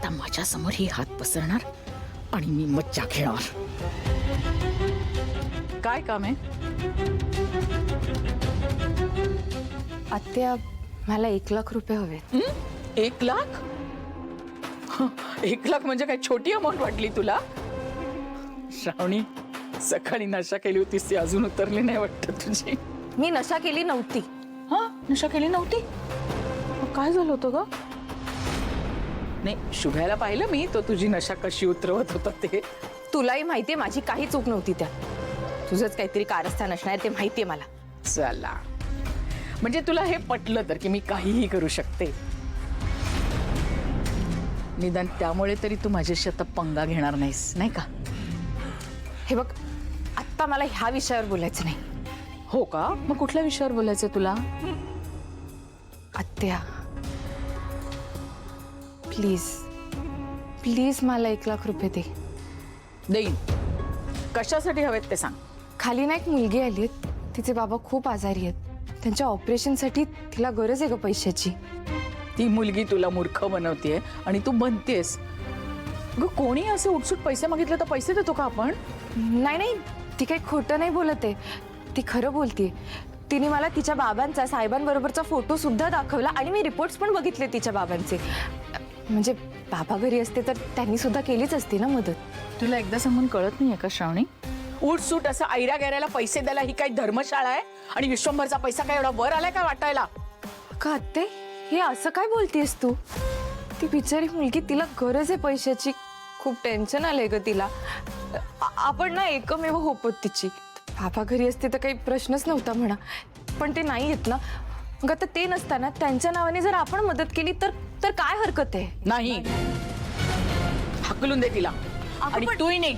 आता माझ्या समोर ही हात पसरणार आणि मी मज्जा घेणार. काय काम आहे? आत्या, मला 1,00,000 रुपये हवेत. 1,00,000? 1,00,000 म्हणजे काय छोटी अमाऊंट वाटली तुला? श्रावणी, सकाळी नशा केली होतीस ती अजून उतरली नाही वाटत तुझी. मी नशा केली नव्हती. हा, नशा केली नव्हती? मग काय झालं होतं ग? नाही, शुभ्याला पाहिलं मी, तो तुझी नशा कशी उतरवत होता ते. तुलाही माहितीये माझी काही चूक नव्हती त्या. तुझंच काहीतरी कारस्थान असणार ते माहितीये मला. चला, म्हणजे तुला हे पटलं तर की मी काहीही करू शकते. निदान त्यामुळे तरी तू माझ्याशी आता पंगा घेणार नाहीस, नाही का? हे बघ, आत्ता मला ह्या विषयावर बोलायचं नाही. हो का? मग कुठल्या विषयावर बोलायचं तुला? आत्या, प्लीज प्लीज मला 1,00,000 रुपये दे. देईन. कशासाठी हवेत ते सांग. खाली ना एक मुलगी आली आहे, तिचे बाबा खूप आजारी आहेत. त्यांच्या ऑपरेशनसाठी तिला गरज आहे ग पैशाची. ती मुलगी तुला मूर्ख बनवतेय आणि तू बनतेस. ग, कोणी असे उठसूट पैसे मागितले तर पैसे देतो का आपण? नाही नाही, ती काही खोटं नाही बोलत आहे, ती खरं बोलते. तिने मला तिच्या बाबांचा साहेबांबरोबरचा फोटो सुद्धा दाखवला आणि मी रिपोर्ट्स पण बघितले तिच्या बाबांचे. म्हणजे बाबा घरी असते तर त्यांनी सुद्धा केलीच असती ना मदत. तुला एकदा सांगून कळत नाहीये का श्रावणी? उठसूट असं ऐरा गैराला पैसे द्यायला ही काही धर्मशाळा आहे? आणि विश्वंभरचा पैसा काय एवढा वर आलाय का वाटायला? का आत्ते, हे असं काय बोलतेस तू? ती बिचारी मुलगी, तिला गरज आहे पैशाची. खूप टेन्शन आलंय ग तिला. आपण ना एकमेव होपत तिची. बाबा घरी असते तर काही प्रश्नच नव्हता म्हणा, पण ते नाही येत ना. मग आता ते नसताना त्यांच्या नावाने जर आपण मदत केली तर तर काय हरकत आहे? नाही, हाकलून दे तिला. आणि तूही नाही.